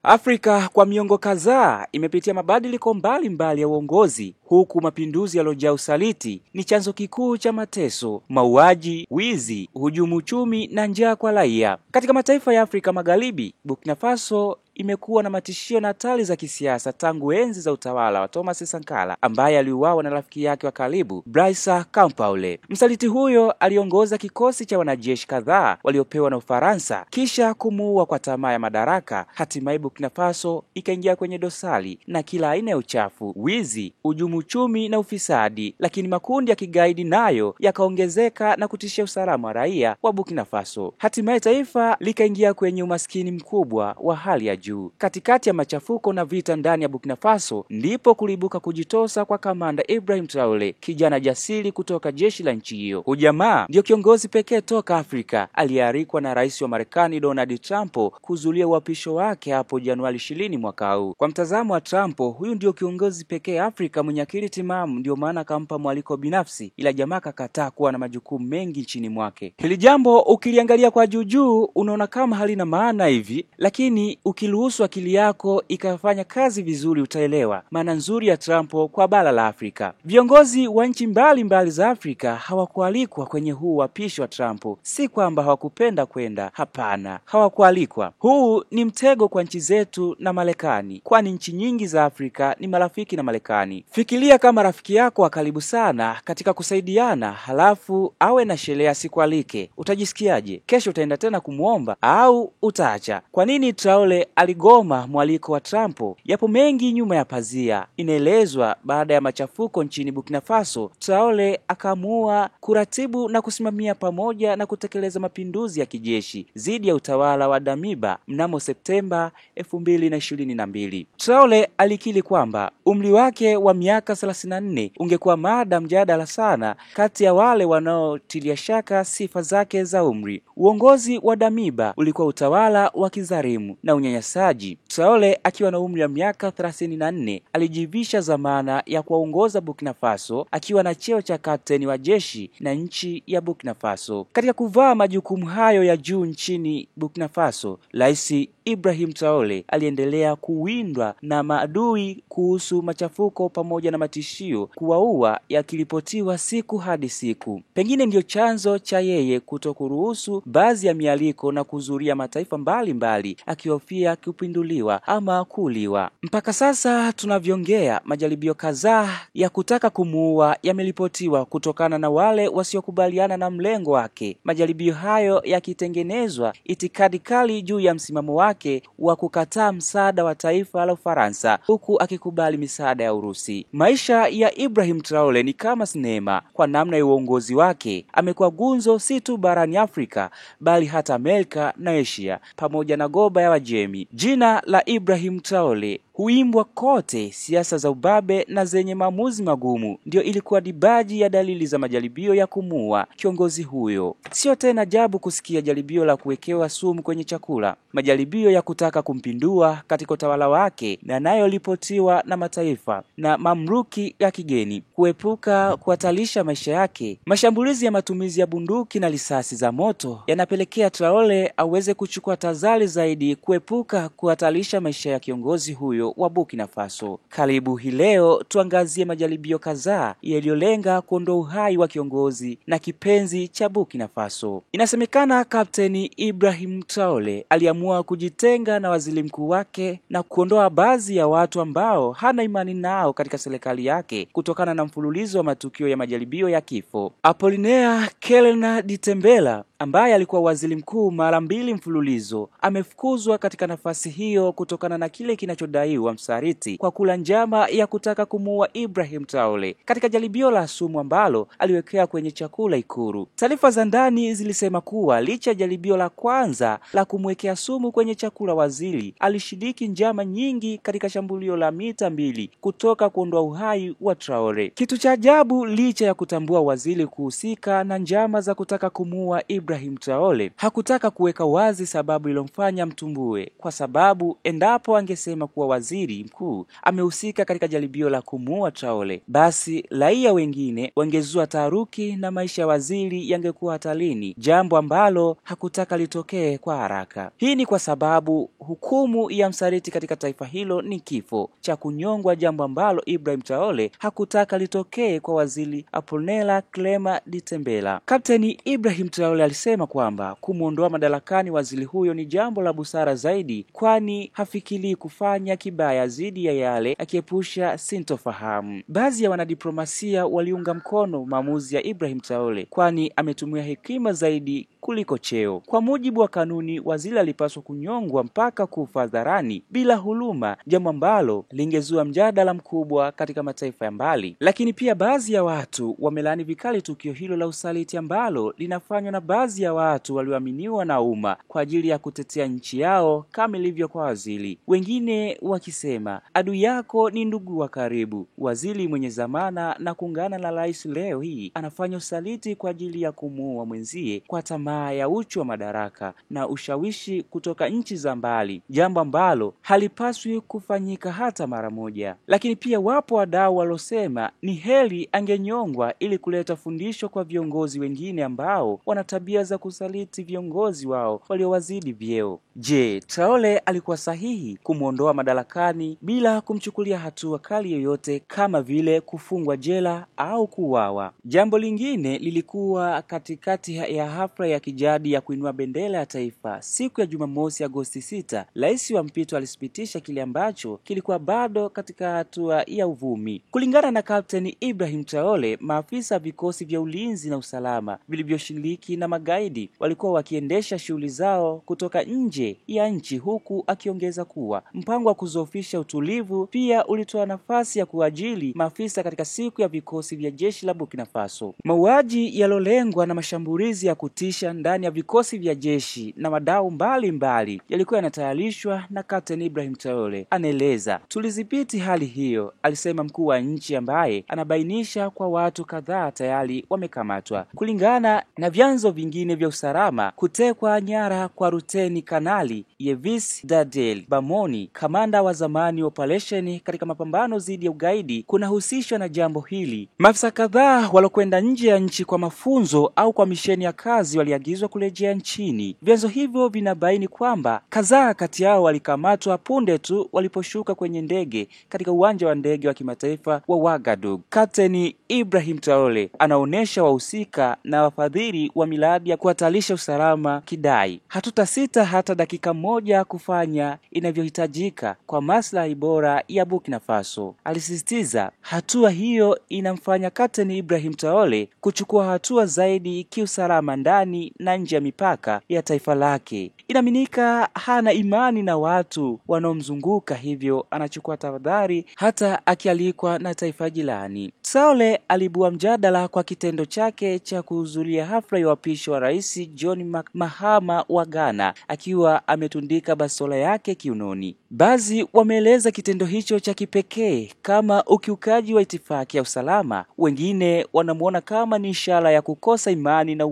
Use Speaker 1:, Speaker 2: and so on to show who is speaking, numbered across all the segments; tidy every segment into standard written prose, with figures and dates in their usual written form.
Speaker 1: Afrika kwa miongo kadhaa imepitia mabadiliko mbalimbali ya uongozi, huku mapinduzi yaliyojaa usaliti ni chanzo kikuu cha mateso, mauaji, wizi, hujumu uchumi na njaa kwa raia. Katika mataifa ya Afrika Magharibi, Burkina Faso imekuwa na matishio na hatari za kisiasa tangu enzi za utawala wa Thomas Sankara, ambaye aliuawa na rafiki yake wa karibu Blaise Compaoré. Msaliti huyo aliongoza kikosi cha wanajeshi kadhaa waliopewa na Ufaransa kisha kumuua kwa tamaa ya madaraka. Hatimaye Burkina Faso ikaingia kwenye dosari na kila aina ya uchafu, wizi, hujumu uchumi na ufisadi, lakini makundi ya kigaidi nayo yakaongezeka na kutishia usalama wa raia wa Burkina Faso. Hatimaye taifa likaingia kwenye umaskini mkubwa wa hali ya juu. Katikati ya machafuko na vita ndani ya Burkina Faso ndipo kulibuka kujitosa kwa kamanda Ibrahim Traoré, kijana jasiri kutoka jeshi la nchi hiyo. Ujamaa ndio kiongozi pekee toka Afrika aliyealikwa na rais wa Marekani Donald Trump kuzulia uapisho wake hapo Januari 20 mwaka huu. Kwa mtazamo wa Trump, huyu ndio kiongozi pekee Afrika mwenye akili timamu, ndio maana akampa mwaliko binafsi, ila jamaa kakataa kuwa na majukumu mengi nchini mwake. Hili jambo ukiliangalia kwa juu unaona kama halina maana hivi, lakini ukiruhusu akili yako ikafanya kazi vizuri utaelewa maana nzuri ya Trump kwa bara la Afrika. Viongozi wa nchi mbalimbali za Afrika hawakualikwa kwenye huu uapisho wa Trump. Si kwamba hawakupenda kwenda, hapana, hawakualikwa. Huu ni mtego kwa nchi zetu na Marekani, kwani nchi nyingi za Afrika ni marafiki na Marekani. Fikiria kama rafiki yako wa karibu sana katika kusaidiana, halafu awe na sherehe asikualike, utajisikiaje? Kesho utaenda tena kumuomba au utaacha? Kwa nini Traoré aligoma mwaliko wa Trump? Yapo mengi nyuma ya pazia. Inaelezwa baada ya machafuko nchini Burkina Faso, Traoré akaamua kuratibu na kusimamia pamoja na kutekeleza mapinduzi ya kijeshi dhidi ya utawala wa Damiba mnamo Septemba 2022. Traoré alikiri kwamba umri wake wa miaka 34 ungekuwa mada mjadala sana kati ya wale wanaotilia shaka sifa zake za umri. Uongozi wa Damiba ulikuwa utawala wa kizalimu na unyanyasaji. Traoré akiwa na umri wa miaka 34 alijivisha zamana ya kuongoza Burkina Faso akiwa na cheo cha kapteni wa jeshi na nchi ya Burkina Faso. Katika kuvaa majukumu hayo ya juu nchini Burkina Faso, Rais Ibrahim Traoré aliendelea kuwindwa na maadui kuhusu machafuko pamoja na matishio kuwaua yakiripotiwa siku hadi siku. Pengine ndio chanzo cha yeye kutokuruhusu baadhi ya mialiko na kuzuria mataifa mbalimbali akihofia kupinduliwa ama kuuliwa. Mpaka sasa tunavyoongea, majaribio kadhaa ya kutaka kumuua yameripotiwa kutokana na wale wasiokubaliana na mlengo wake. Majaribio hayo yakitengenezwa itikadi kali juu ya msimamo wake wa kukataa msaada wa taifa la Ufaransa huku akikubali misaada ya Urusi. Maisha ya Ibrahim Traoré ni kama sinema kwa namna ya uongozi wake. Amekuwa gunzo si tu barani Afrika bali hata Amerika na Asia pamoja na Ghuba ya Uajemi. Jina la Ibrahim Traoré huimbwa kote. Siasa za ubabe na zenye maamuzi magumu ndio ilikuwa dibaji ya dalili za majaribio ya kumuua kiongozi huyo. Sio tena ajabu kusikia jaribio la kuwekewa sumu kwenye chakula, majaribio ya kutaka kumpindua katika utawala wake na nayo lipotiwa na mataifa na mamluki ya kigeni kuepuka kuhatarisha maisha yake. Mashambulizi ya matumizi ya bunduki na risasi za moto yanapelekea Traoré aweze kuchukua tahadhari zaidi kuepuka kuhatarisha maisha ya kiongozi huyo wa Burkina Faso. Karibu hii leo tuangazie majaribio kadhaa yaliyolenga kuondoa uhai wa kiongozi na kipenzi cha Burkina Faso. Inasemekana Kapteni Ibrahim Traoré aliamua kujitenga na waziri mkuu wake na kuondoa baadhi ya watu ambao hana imani nao katika serikali yake kutokana na mfululizo wa matukio ya majaribio ya kifo. Apollinaire Kelena Ditembela ambaye alikuwa waziri mkuu mara 2 mfululizo amefukuzwa katika nafasi hiyo kutokana na kile kinachodaiwa msaliti kwa kula njama ya kutaka kumuua Ibrahim Traoré katika jaribio la sumu ambalo aliwekea kwenye chakula Ikulu. Taarifa za ndani zilisema kuwa licha jaribio la kwanza la kumwekea sumu kwenye chakula, waziri alishiriki njama nyingi katika shambulio la mita 2 kutoka kuondoa uhai wa Traoré. Kitu cha ajabu, licha ya kutambua waziri kuhusika na njama za kutaka kumuua Ibrahim Ibrahim Traore hakutaka kuweka wazi sababu ilomfanya mtumbue, kwa sababu endapo angesema kuwa waziri mkuu amehusika katika jaribio la kumuua Traore, basi raia wengine wangezua taharuki na maisha ya waziri yangekuwa hatarini, jambo ambalo hakutaka litokee kwa haraka. Hii ni kwa sababu hukumu ya msaliti katika taifa hilo ni kifo cha kunyongwa, jambo ambalo Ibrahim Traore hakutaka litokee kwa waziri Apollinaire Clement Ditembela. Kapteni Ibrahim Traore alisema kwamba kumuondoa madarakani waziri huyo ni jambo la busara zaidi, kwani hafikiri kufanya kibaya zidi ya yale, akiepusha sintofahamu. Baadhi ya wanadiplomasia waliunga mkono maamuzi ya Ibrahim Traore, kwani ametumia hekima zaidi kuliko cheo. Kwa mujibu wa kanuni, waziri alipaswa kunyongwa mpaka kufa hadharani bila huluma, jambo ambalo lingezua mjadala mkubwa katika mataifa ya mbali. Lakini pia baadhi ya watu wamelaani vikali tukio hilo la usaliti ambalo linafanywa na baadhi ya watu walioaminiwa na umma kwa ajili ya kutetea nchi yao kama ilivyo kwa waziri. Wengine wakisema adui yako ni ndugu wa karibu. Waziri mwenye zamana na kuungana na rais leo hii anafanya usaliti kwa ajili ya kumuua mwenzie kwa tamaa ya uchu wa madaraka na ushawishi kutoka nchi za mbali, jambo ambalo halipaswi kufanyika hata mara moja. Lakini pia wapo wadau walosema ni heri angenyongwa ili kuleta fundisho kwa viongozi wengine ambao wana tabia za kusaliti viongozi wao waliowazidi vyeo. Je, Traore alikuwa sahihi kumuondoa madarakani bila kumchukulia hatua kali yoyote kama vile kufungwa jela au kuuawa? Jambo lingine lilikuwa katikati ya hafla ya kijadi ya kuinua bendera ya taifa siku ya Jumamosi Agosti 6. Rais wa mpito alisipitisha kile ambacho kilikuwa bado katika hatua ya uvumi. Kulingana na Kapteni Ibrahim Traore, maafisa vikosi vya ulinzi na usalama vilivyoshiriki na magaidi walikuwa wakiendesha shughuli zao kutoka nje ya nchi, huku akiongeza kuwa mpango wa kuzofisha utulivu pia ulitoa nafasi ya kuajili maafisa katika siku ya vikosi vya jeshi la Burkina Faso. Mauaji yalolengwa na mashambulizi ya kutisha ndani ya vikosi vya jeshi na wadau mbalimbali yalikuwa yanatayarishwa na Kapteni Ibrahim Traore. Anaeleza, tulidhibiti hali hiyo, alisema mkuu wa nchi, ambaye anabainisha kwa watu kadhaa tayari wamekamatwa. Kulingana na vyanzo vingine vya usalama, kutekwa nyara kwa Luteni Kanali Yves Dadel Bamoni, kamanda wa zamani wa operesheni katika mapambano dhidi ya ugaidi, kunahusishwa na jambo hili. Maafisa kadhaa walokwenda nje ya nchi kwa mafunzo au kwa misheni ya kazi waliagizwa kurejea nchini. Vyanzo hivyo vinabaini kwamba kadhaa kati yao walikamatwa punde tu waliposhuka kwenye ndege katika uwanja wa ndege wa kimataifa wa Ouagadougou. Kapteni Ibrahim Traore anaonesha wahusika na wafadhili wa miradi ya kuhatarisha usalama kidai, hatutasita hata dakika moja kufanya inavyohitajika kwa maslahi bora ya Burkina Faso. Alisisitiza hatua hiyo inamfanya Kapteni Ibrahim Traore kuchukua hatua zaidi kiusalama ndani na nje ya mipaka ya taifa lake. Inaaminika hana imani na watu wanaomzunguka, hivyo anachukua tahadhari hata akialikwa na taifa jirani. Traore alibua mjadala kwa kitendo chake cha kuhudhuria hafla ya uapisho wa Rais John Mahama wa Ghana akiwa ametundika bastola yake kiunoni. Baadhi wameeleza kitendo hicho cha kipekee kama ukiukaji wa itifaki ya usalama. Wengine wanamuona kama ni ishara ya kukosa imani na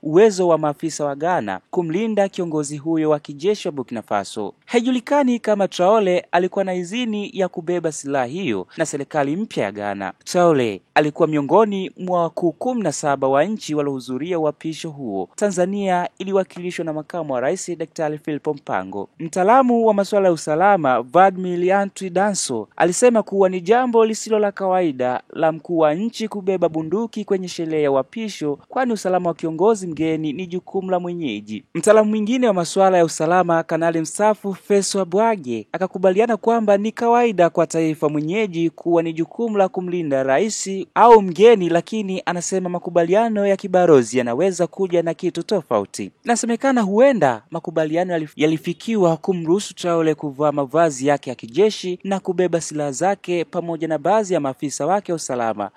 Speaker 1: uwezo wa maafisa wa Ghana kumlinda kiongozi huyo wa kijeshi wa Burkina Faso. Haijulikani kama Traore alikuwa na idhini ya kubeba silaha hiyo na serikali mpya ya Ghana. Traore alikuwa miongoni mwa wakuu 17 wa nchi waliohudhuria uapisho huo. Tanzania iliwakilishwa na makamu wa rais Daktari Philip Mpango. Mtaalamu wa masuala ya usalama Vladimir Antwi Danso alisema kuwa ni jambo lisilo la kawaida la mkuu wa nchi kubeba bunduki kwenye sherehe ya uapisho, kwani usalama wa kiongozi mgeni ni jukumu la mwenyeji. Mtaalamu mwingine wa masuala ya usalama Kanali mstaafu Feswa Bwage akakubaliana kwamba ni kawaida kwa taifa mwenyeji kuwa ni jukumu la kumlinda rais au mgeni, lakini anasema makubaliano ya kibarozi yanaweza kuja na kitu tofauti. Inasemekana huenda makubaliano yalifikiwa kumruhusu Traore kuvaa mavazi yake ya kijeshi na kubeba silaha zake pamoja na baadhi ya maafisa wake wa usalama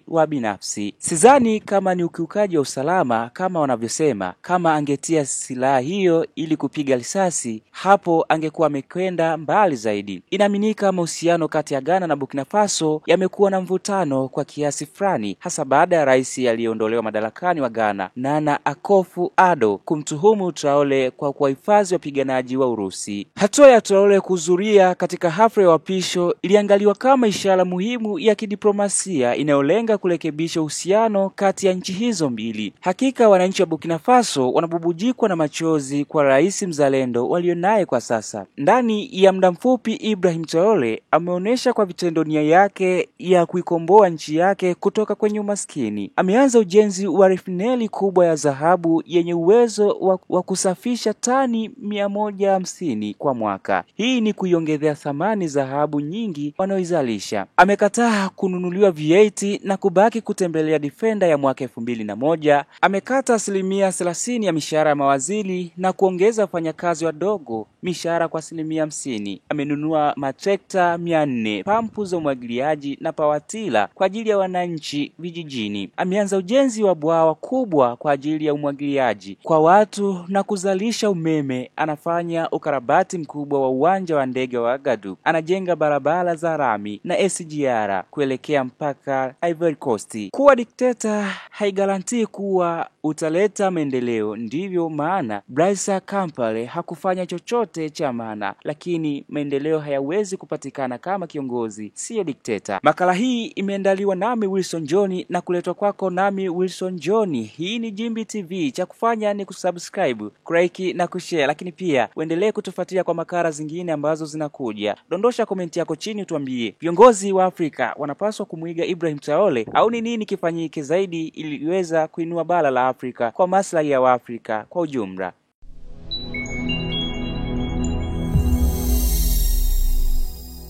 Speaker 1: wa binafsi. Sidhani kama ni ukiukaji wa usalama kama wanavyosema. Kama angetia silaha hiyo ili kupiga risasi, hapo mambo angekuwa amekwenda mbali zaidi. Inaaminika mahusiano kati ya Ghana na Burkina Faso yamekuwa na mvutano kwa kiasi fulani, hasa baada ya rais aliyeondolewa madarakani wa Ghana, Nana Akufo-Addo, kumtuhumu Traore kwa kuwahifadhi wapiganaji wa Urusi. Hatua ya Traore kuhudhuria katika hafla ya uapisho iliangaliwa kama ishara muhimu ya kidiplomasia inayolenga kurekebisha uhusiano kati ya nchi hizo mbili. Hakika wananchi wa Burkina Faso wanabubujikwa na machozi kwa rais mzalendo walionaye kwa sasa. Ndani ya muda mfupi, Ibrahim Traore ameonyesha kwa vitendo nia yake ya kuikomboa nchi yake kutoka kwenye umaskini. Ameanza ujenzi wa refineri kubwa ya dhahabu yenye uwezo wa kusafisha tani 150 kwa mwaka. Hii ni kuiongezea thamani dhahabu nyingi wanaoizalisha. Amekataa kununuliwa V8 na kubaki kutembelea Defender ya mwaka 2001. Amekata 30% ya mishahara ya mawaziri na kuongeza wafanyakazi wadogo mishahara kwa 50%. Amenunua matrekta 400, pampu za umwagiliaji na pawatila kwa ajili ya wananchi vijijini. Ameanza ujenzi wa bwawa kubwa kwa ajili ya umwagiliaji kwa watu na kuzalisha umeme. Anafanya ukarabati mkubwa wa uwanja wa ndege wa Agadir. Anajenga barabara za rami na SGR kuelekea mpaka Ivory Coast. Kuwa dikteta haigarantii kuwa utaleta maendeleo. Ndivyo maana Blaise Compaoré hakufanya chochote cha maana, lakini maendeleo hayawezi kupatikana kama kiongozi sio dikteta. Makala hii imeandaliwa nami Wilson John na kuletwa kwako nami Wilson John. Hii ni Jimbi TV. Cha kufanya ni kusubscribe, like na kushare, lakini pia uendelee kutufuatilia kwa makala zingine ambazo zinakuja. Dondosha komenti yako chini, tuambie viongozi wa Afrika wanapaswa kumuiga Ibrahim Traore au ni nini kifanyike zaidi ili iweza kuinua bara la Afrika kwa maslahi ya Waafrika kwa ujumla.